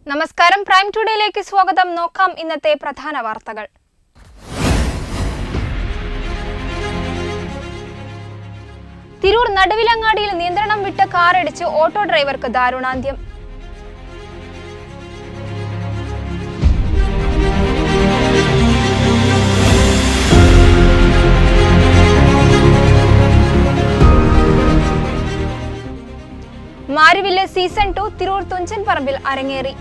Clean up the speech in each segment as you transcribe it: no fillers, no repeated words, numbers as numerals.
നമസ്കാരം, പ്രൈം ടുഡേയിലേക്ക് സ്വാഗതം. നോക്കാം ഇന്നത്തെ പ്രധാന വാർത്തകൾ. തിരൂർ നടുവിലങ്ങാടിയിൽ നിയന്ത്രണം വിട്ട് കാറിടിച്ച് ഓട്ടോ ഡ്രൈവർക്ക് ദാരുണാന്ത്യം. മാരിവില്ല് സീസൺ 2 തിരൂർ തുഞ്ചൻ പറമ്പിൽ അരങ്ങേറി.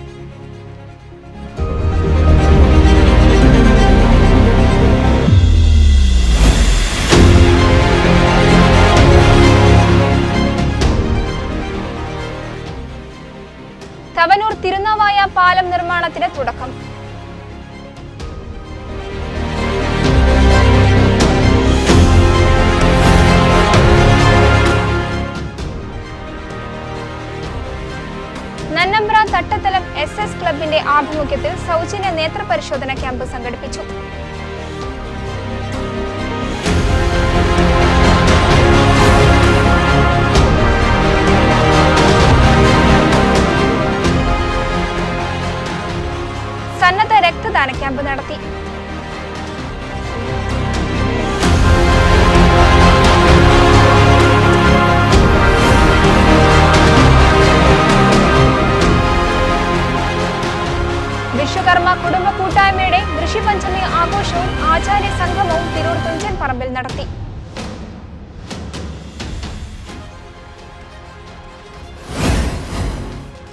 തവനൂർ തിരുനാവായ പാലം നിർമ്മാണത്തിന് തുടക്കം. നന്നമ്പ്ര തട്ടത്തലം SS ക്ലബിന്റെ ആഭിമുഖ്യത്തിൽ സൗജന്യ നേത്ര പരിശോധന ക്യാമ്പ് സംഘടിപ്പിച്ചു. സന്നദ്ധ രക്തദാന ക്യാമ്പ് നടത്തി. വിശ്വകർമ്മ കുടുംബ കൂട്ടായ്മയുടെ ഋഷിപഞ്ചമി ആഘോഷവും ആചാര്യ സംഗമവും തിരൂർ തുഞ്ചൻ പറമ്പിൽ നടത്തി.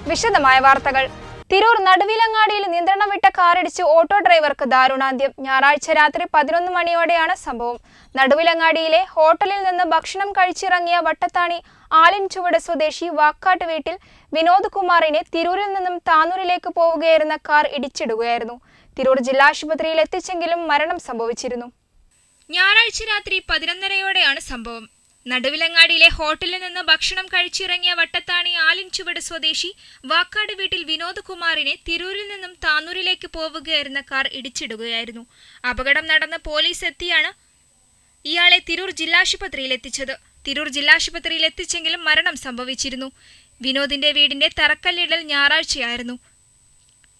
വിശദമായ വാർത്തകൾ. തിരൂർ നടുവിലങ്ങാടിയിൽ നിയന്ത്രണം വിട്ട കാറിടിച്ച് ഓട്ടോ ഡ്രൈവർക്ക് ദാരുണാന്ത്യം. ഞായറാഴ്ച രാത്രി 11 മണിയോടെയാണ് സംഭവം. നടുവിലങ്ങാടിയിലെ ഹോട്ടലിൽ നിന്ന് ഭക്ഷണം കഴിച്ചിറങ്ങിയ വട്ടത്താണി ആലിൻചുവട് സ്വദേശി വാക്കാട്ട് വീട്ടിൽ വിനോദ് കുമാറിനെ തിരൂരിൽ നിന്നും താനൂരിലേക്ക് പോവുകയായിരുന്ന കാർ ഇടിച്ചിടുകയായിരുന്നു. തിരൂർ ജില്ലാശുപത്രിയിൽ എത്തിച്ചെങ്കിലും മരണം സംഭവിച്ചിരുന്നു. ഞായറാഴ്ച രാത്രി 11:30യോടെയാണ് സംഭവം. നടുവിലങ്ങാടിയിലെ ഹോട്ടലിൽ നിന്ന് ഭക്ഷണം കഴിച്ചിറങ്ങിയ വട്ടത്താണി ആലിൻചുവട് സ്വദേശി വാക്കാട് വീട്ടിൽ വിനോദ് കുമാറിനെ തിരൂരിൽ നിന്നും താനൂരിലേക്ക് പോവുകയായിരുന്ന കാർ ഇടിച്ചിടുകയായിരുന്നു. അപകടം നടന്ന് പോലീസ് എത്തിയാണ് ഇയാളെ തിരൂർ ജില്ലാശുപത്രിയിൽ എത്തിച്ചത്. തിരൂർ ജില്ലാശുപത്രിയിൽ എത്തിച്ചെങ്കിലും മരണം സംഭവിച്ചിരുന്നു. വിനോദിന്റെ വീടിന്റെ തറക്കല്ലിടൽ ഞായറാഴ്ചയായിരുന്നു.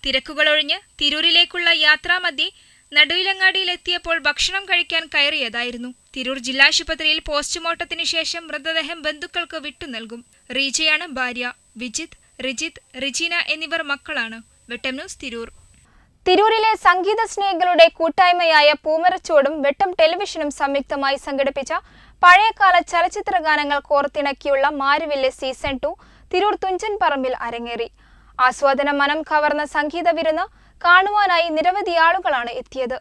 തിരക്കുകളൊഴിഞ്ഞ് തിരൂരിലേക്കുള്ള യാത്രാമധ്യേ നടുവിലങ്ങാടിയിലെത്തിയപ്പോൾ ഭക്ഷണം കഴിക്കാൻ കയറിയതായിരുന്നു. തിരൂർ ജില്ലാശുപത്രിയിൽ പോസ്റ്റ്മോർട്ടത്തിന് ശേഷം മൃതദേഹം ബന്ധുക്കൾക്ക് വിട്ടു നൽകും. റീജയാണ് ഭാര്യ. വിജിത്, റിജിത്, റിജീന എന്നിവർ മക്കളാണ്. വെട്ടം ന്യൂസ്, തിരൂർ. തിരൂരിലെ സംഗീത സ്നേഹികളുടെ കൂട്ടായ്മയായ പൂമരച്ചോടും വെട്ടം ടെലിവിഷനും സംയുക്തമായി സംഘടിപ്പിച്ച പഴയകാല ചലച്ചിത്ര ഗാനങ്ങൾ കോർത്തിണക്കിയുള്ള മാരിവില്ല് സീസൺ 2 തിരൂർ തുഞ്ചൻ പറമ്പിൽ അരങ്ങേറി. ആസ്വാദന മനം കവർന്ന സംഗീത വിരുന്ന് കാണുവാനായി നിരവധി ആളുകളാണ് എത്തിയത്.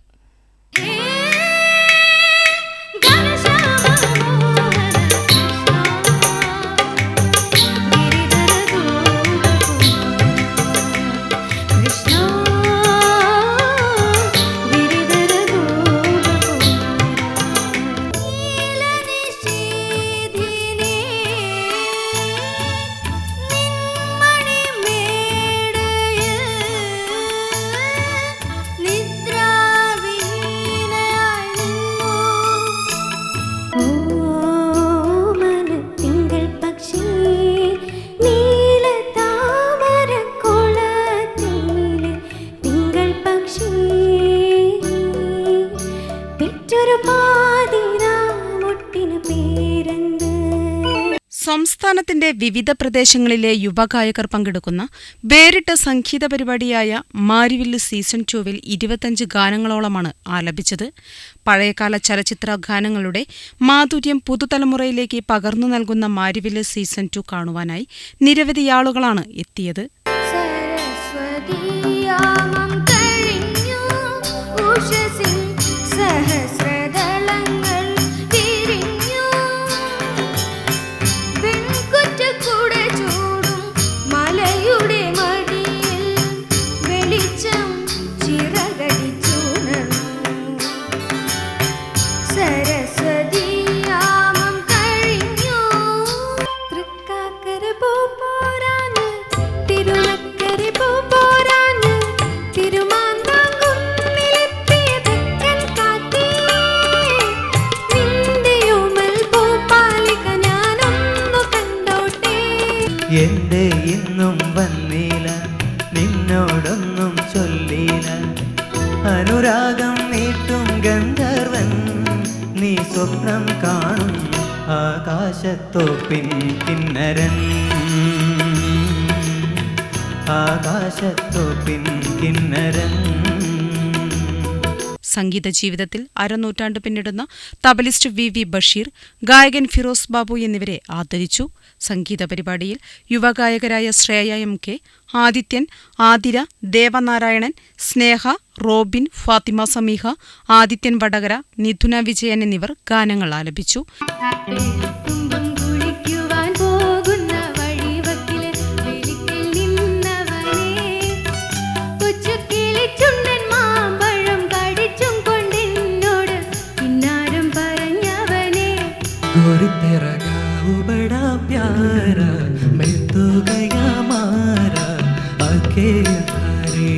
സംസ്ഥാനത്തിന്റെ വിവിധ പ്രദേശങ്ങളിലെ യുവഗായകർ പങ്കെടുക്കുന്ന വേറിട്ട സംഗീത പരിപാടിയായ മാരിവില്ല് സീസൺ 2 25 ഗാനങ്ങളോളമാണ് ആലപിച്ചത്. പഴയകാല ചലച്ചിത്ര ഗാനങ്ങളുടെ മാധുര്യം പുതുതലമുറയിലേക്ക് പകർന്നു നൽകുന്ന മാരിവില്ല് സീസൺ 2 കാണുവാനായി നിരവധി ആളുകളാണ് എത്തിയത്. എൻ്റെ ഇന്നും വന്നില്ല, നിന്നോടൊന്നും ചൊല്ലില്ല. അനുരാഗം നീട്ടും ഗന്ധർവൻ, നീ സ്വപ്നം കാണും ആകാശത്തോപ്പിൻ കിന്നരൻ, ആകാശത്തോപ്പിൻ കിന്നരൻ. സംഗീത ജീവിതത്തിൽ അരനൂറ്റാണ്ട് പിന്നിടുന്ന തബലിസ്റ്റ് വി ബഷീർ, ഗായകൻ ഫിറോസ് ബാബു എന്നിവരെ ആദരിച്ചു. സംഗീത പരിപാടിയിൽ യുവഗായകരായ ശ്രേയ MK, ആദിത്യൻ, ആതിര, ദേവനാരായണൻ, സ്നേഹ, റോബിൻ, ഫാത്തിമ സമീഹ, ആദിത്യൻ വടകര, നിധുന വിജയൻ എന്നിവർ ഗാനങ്ങൾ ആലപിച്ചു. गोरी तेरा गाँव बड़ा प्यारा, मैं तो गया मारा आके हारे,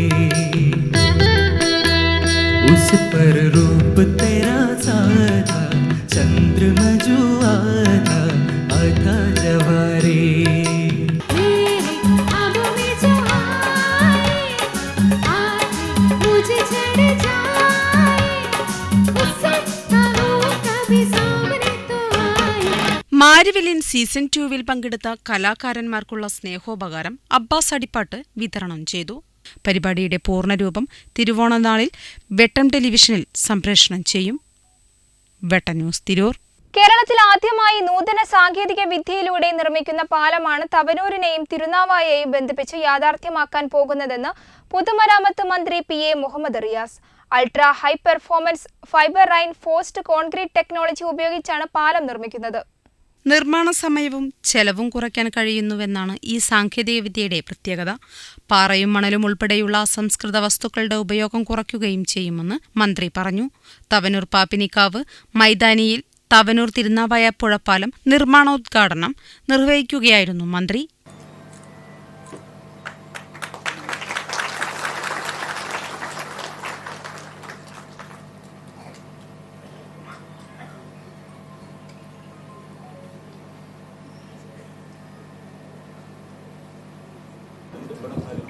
उस पर रूप तेरा साधा, चंद्रमा जो आधा आधा जवारे. മാരിവില്ലിൻ സീസൺ 2 പങ്കെടുത്ത കലാകാരന്മാർക്കുള്ള സ്നേഹോപകാരം അബ്ബാസ് അടിപ്പാട്ട് വിതരണം ചെയ്തു. പരിപാടിയുടെ പൂർണ്ണരൂപം തിരുവോണനാളിൽ വെട്ടം ടെലിവിഷനിൽ സംപ്രേഷണം ചെയ്യും. വെട്ടം ന്യൂസ്, തിരൂർ. കേരളത്തിൽ ആദ്യമായി നൂതന സാങ്കേതിക വിദ്യയിലൂടെ നിർമ്മിക്കുന്ന പാലമാണ് തവനൂരിനെയും തിരുനാവായയെയും ബന്ധിപ്പിച്ച് യാഥാർത്ഥ്യമാക്കാൻ പോകുന്നതെന്ന് പൊതുമരാമത്ത് മന്ത്രി PA Muhammad Riyas. Ultra high performance fibre reinforced concrete technology ഉപയോഗിച്ചാണ് പാലം നിർമ്മിക്കുന്നത്. നിർമ്മാണ സമയവും ചെലവും കുറയ്ക്കാൻ കഴിയുന്നുവെന്നാണ് ഈ സാങ്കേതികവിദ്യയുടെ പ്രത്യേകത. പാറയും മണലും ഉൾപ്പെടെയുള്ള അസംസ്കൃത വസ്തുക്കളുടെ ഉപയോഗം കുറയ്ക്കുകയും ചെയ്യുമെന്ന് മന്ത്രി പറഞ്ഞു. തവനൂർ പാപ്പിനിക്കാവ് മൈതാനിയിൽ തവനൂർ തിരുനാവായ പുഴപ്പാലം നിർമ്മാണോദ്ഘാടനം നിർവഹിക്കുകയായിരുന്നു മന്ത്രി.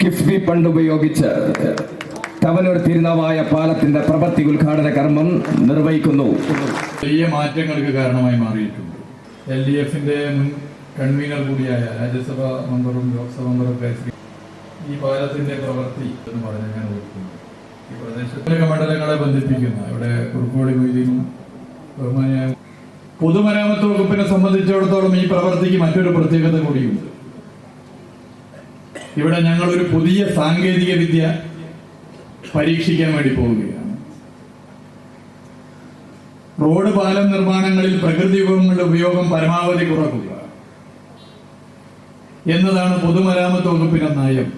കിഫ്ബി ഫണ്ട് ഉപയോഗിച്ച് തവനൂർ തിരുനാവായ പാലത്തിന്റെ പ്രവൃത്തി ഉദ്ഘാടന കർമ്മം നിർവഹിക്കുന്നു. വലിയ മാറ്റങ്ങൾക്ക് കാരണമായി മാറിയിട്ടുണ്ട്. LDFന്റെ മുൻ കൺവീനർ കൂടിയായ രാജ്യസഭാ മെമ്പറും ലോക്സഭാ മെമ്പറും ഈ പാലത്തിന്റെ പ്രവൃത്തി എന്ന് പറഞ്ഞ് ഞാൻ ഓർക്കുന്നു. ഈ പ്രദേശത്തിലെ മണ്ഡലങ്ങളെ ബന്ധിപ്പിക്കുന്ന ഇവിടെ കുറുക്കോളി മൊയ്തീനും ബഹുമാനിയായ പൊതുമരാമത്ത് വകുപ്പിനെ സംബന്ധിച്ചിടത്തോളം ഈ പ്രവൃത്തിക്ക് മറ്റൊരു പ്രത്യേകത കൂടിയുണ്ട്. ഇവിടെ ഞങ്ങളൊരു പുതിയ സാങ്കേതിക വിദ്യ പരീക്ഷിക്കാൻ വേണ്ടി പോവുകയാണ്. റോഡ് പാലം നിർമ്മാണങ്ങളിൽ പ്രകൃതി വിഭവങ്ങളുടെ ഉപയോഗം പരമാവധി കുറക്കുക എന്നതാണ് പൊതുമരാമത്ത് വകുപ്പിന്റെ നയം.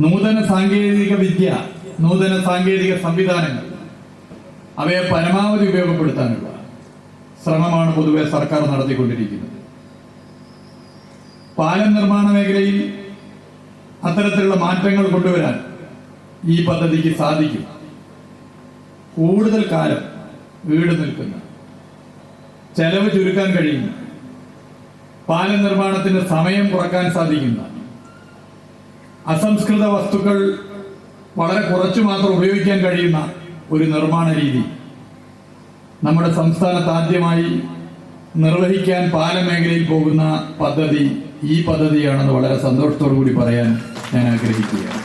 നൂതന സാങ്കേതിക വിദ്യ, നൂതന സാങ്കേതിക സംവിധാനങ്ങൾ അവയെ പരമാവധി ഉപയോഗപ്പെടുത്താനുള്ള ശ്രമമാണ് പൊതുവെ സർക്കാർ നടത്തിക്കൊണ്ടിരിക്കുന്നത്. പാലം നിർമ്മാണ മേഖലയിൽ അത്തരത്തിലുള്ള മാറ്റങ്ങൾ കൊണ്ടുവരാൻ ഈ പദ്ധതിക്ക് സാധിക്കും. കൂടുതൽ കാലം ഈട് നിൽക്കുന്ന, ചെലവ് ചുരുക്കാൻ കഴിയുന്ന, പാലം നിർമ്മാണത്തിന് സമയം കുറക്കാൻ സാധിക്കുന്ന, അസംസ്കൃത വസ്തുക്കൾ വളരെ കുറച്ചു മാത്രം ഉപയോഗിക്കാൻ കഴിയുന്ന ഒരു നിർമ്മാണ രീതി നമ്മുടെ സംസ്ഥാനത്ത് ആദ്യമായി നിർവഹിക്കാൻ പാലമേഖലയിൽ പോകുന്ന പദ്ധതി ഈ പദ്ധതിയാണെന്ന് വളരെ സന്തോഷത്തോടു കൂടി പറയാൻ ഞാൻ ആഗ്രഹിക്കുകയാണ്.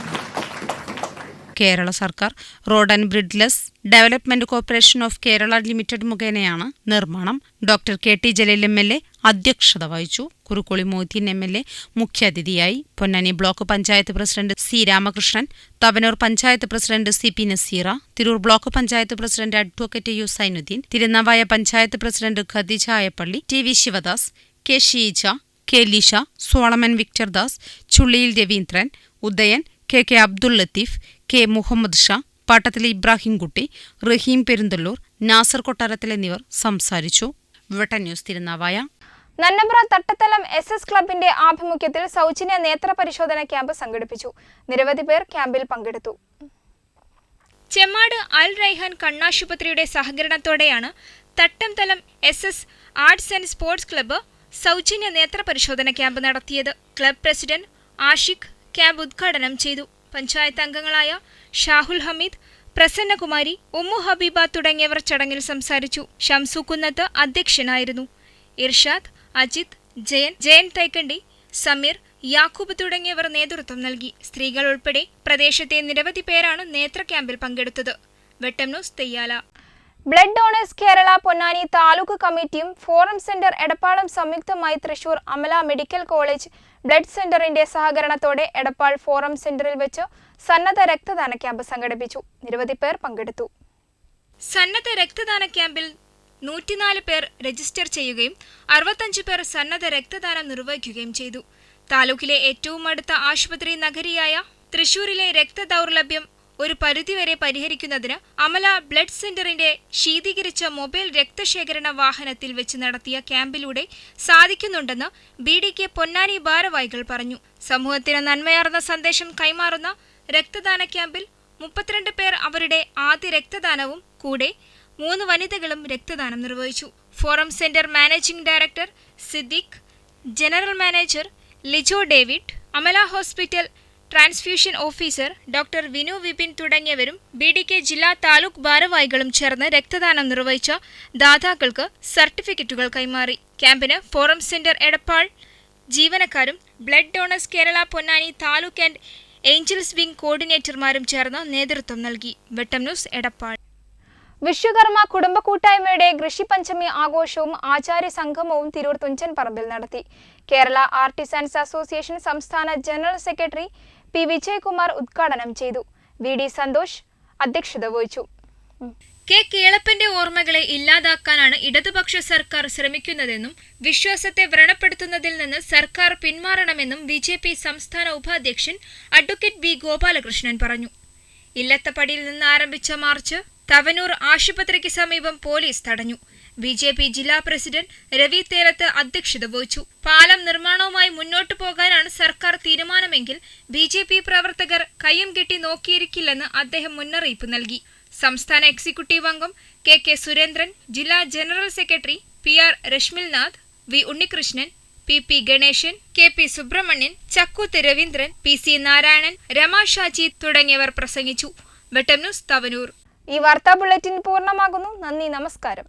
കേരള സർക്കാർ road and bridge development corporation of Kerala limited മുഖേനയാണ് നിർമ്മാണം. ഡോക്ടർ KT ജലീൽ MLA അധ്യക്ഷത വഹിച്ചു. കുറുക്കോളി മൊയ്തീൻ MLA മുഖ്യാതിഥിയായി. Ponnani block panchayat president C Ramakrishnan, Thavanur panchayat president CP Naseera, Tirur block panchayat president advocate U Zainuddin, Thirunavaya panchayat president Khadeeja Ayappalli, TV Sivadas, K Sheeja, K Leesha, Solomon Victor Das, Chulliyil Raveendran, Udayan, KK Abdul Latheef, K Muhammad Shah, പാട്ടത്തിലെ ഇബ്രാഹിംകുട്ടി, റഹീം പെരുന്തല്ലൂർ, നാസർ കൊട്ടാരത്തിൽ എന്നിവർ സംസാരിച്ചു. വെട്ടം ന്യൂസ്, തിരുനാവായ. നന്നമ്പ്ര തട്ടത്തലം SS ക്ലബിന്റെ ആഭിമുഖ്യത്തിൽ സൗജന്യ നേത്ര പരിശോധന ക്യാമ്പ് സംഘടിപ്പിച്ചു. നിരവധി പേർ ക്യാമ്പിൽ പങ്കെടുത്തു. ചെമ്മാട് അൽ റൈഹാൻ കണ്ണാശുപത്രിയുടെ സഹകരണത്തോടെയാണ് തട്ടംതലം SS arts and sports club സൗജന്യ നേത്ര പരിശോധന ക്യാമ്പ് നടത്തിയത്. ക്ലബ് പ്രസിഡന്റ് ആഷിഖ് ക്യാമ്പ് ഉദ്ഘാടനം ചെയ്തു. പഞ്ചായത്ത് അംഗങ്ങളായ ഷാഹുൽ ഹമീദ്, പ്രസന്നകുമാരി, ഉമ്മു ഹബീബ തുടങ്ങിയവർ ചടങ്ങിൽ സംസാരിച്ചു. ഷംസു കുന്നത്ത് അധ്യക്ഷനായിരുന്നു. ഇർഷാദ്, അജിത്, ജയൻ തൈക്കണ്ടി, സമീർ, യാക്കൂബ് തുടങ്ങിയവർ നേതൃത്വം നൽകി. സ്ത്രീകൾ ഉൾപ്പെടെ പ്രദേശത്തെ നിരവധി പേരാണ് നേത്ര ക്യാമ്പിൽ പങ്കെടുത്തത്. വെട്ടം news Theyyala. Blood donors Kerala Ponnani taluk കമ്മിറ്റിയും ഫോറം സെന്റർ എടപ്പാളും സംയുക്തമായി Thrissur Amala medical college blood സെന്ററിന്റെ സഹകരണത്തോടെ എടപ്പാൾ ഫോറം സെന്ററിൽ വെച്ച് സന്നദ്ധ രക്തദാന ക്യാമ്പ് സംഘടിപ്പിച്ചു. നിരവധി പേർ പങ്കെടുത്തു. സന്നദ്ധ രക്തദാന ക്യാമ്പിൽ 104 പേർ രജിസ്റ്റർ ചെയ്യുകയും 65 പേർ സന്നദ്ധ രക്തദാനം നിർവഹിക്കുകയും ചെയ്തു. താലൂക്കിലെ ഏറ്റവും അടുത്ത ആശുപത്രി നഗരിയായ തൃശൂരിലെ രക്തദൗർലഭ്യം ഒരു പരിധിവരെ പരിഹരിക്കുന്നതിന് അമല ബ്ലഡ് സെന്ററിന്റെ ശീതീകരിച്ച മൊബൈൽ രക്തശേഖരണ വാഹനത്തിൽ വെച്ച് നടത്തിയ ക്യാമ്പിലൂടെ സാധിക്കുന്നുണ്ടെന്ന് BDK പൊന്നാനി ഭാരവാഹികൾ പറഞ്ഞു. സമൂഹത്തിന് നന്മയാർന്ന സന്ദേശം കൈമാറുന്ന രക്തദാന ക്യാമ്പിൽ 32 പേർ അവരുടെ ആദ്യ രക്തദാനവും കൂടെ 3 വനിതകളും രക്തദാനം നിർവഹിച്ചു. Forum centre managing director Siddique, general manager Lijo David, Amala hospital transfusion officer doctor Vinu Vipin തുടങ്ങിയവരും BDK ജില്ലാ താലൂക്ക് ഭാരവാഹികളും ചേർന്ന് രക്തദാനം നിർവഹിച്ച ദാതാക്കൾക്ക് സർട്ടിഫിക്കറ്റുകൾ കൈമാറി. ക്യാമ്പിന് ഫോറം സെന്റർ എടപ്പാൾ ജീവനക്കാരും blood donors Kerala Ponnani taluk and angels wing കോർഡിനേറ്റർമാരും ചേർന്ന് നേതൃത്വം നൽകി. വെട്ടം ന്യൂസ് എടപ്പാൾ. വിശ്വകർമ്മ കുടുംബ കൂട്ടായ്മയുടെ കൃഷിപഞ്ചമി ആഘോഷവും ആചാര്യ സംഗമവും തിരൂർ തുഞ്ചൻ പറമ്പിൽ നടത്തി. കേരള ആർട്ടിസൻസ് അസോസിയേഷൻ സംസ്ഥാന ജനറൽ സെക്രട്ടറി P. വിജയകുമാർ ഉദ്ഘാടനം ചെയ്തു. VD സന്തോഷ് അധ്യക്ഷത വഹിച്ചു. K. കേളപ്പന്റെ ഓർമ്മകളെ ഇല്ലാതാക്കാനാണ് ഇടതുപക്ഷ സർക്കാർ ശ്രമിക്കുന്നതെന്നും വിശ്വാസത്തെ വ്രണപ്പെടുത്തുന്നതിൽ നിന്ന് സർക്കാർ പിന്മാറണമെന്നും BJP സംസ്ഥാന ഉപാധ്യക്ഷൻ അഡ്വക്കേറ്റ് B. ഗോപാലകൃഷ്ണൻ പറഞ്ഞു. ഇല്ലത്തപ്പടിയിൽ നിന്ന് ആരംഭിച്ച മാർച്ച് തവനൂർ ആശുപത്രിക്ക് സമീപം പോലീസ് തടഞ്ഞു. BJP ജില്ലാ പ്രസിഡന്റ് രവി തേലത്ത് അധ്യക്ഷത വഹിച്ചു. പാലം നിർമ്മാണവുമായി മുന്നോട്ടു പോകാനാണ് സർക്കാർ തീരുമാനമെങ്കിൽ BJP പ്രവർത്തകർ കയ്യും കെട്ടി നോക്കിയിരിക്കില്ലെന്ന് അദ്ദേഹം മുന്നറിയിപ്പ് നൽകി. സംസ്ഥാന എക്സിക്യൂട്ടീവ് അംഗം KK സുരേന്ദ്രൻ, ജില്ലാ general secretary PR Rashmilnath, V. Unnikrishnan, PP Ganesan, KP Subramanian, Chakkooth Raveendran, PC Narayanan, Rama Shaji തുടങ്ങിയവർ പ്രസംഗിച്ചു. വെട്ടം ന്യൂസ് തവനൂർ. ഈ വാർത്താ ബുള്ളറ്റിൻ പൂർണ്ണമാകുന്നു. നന്ദി, നമസ്കാരം.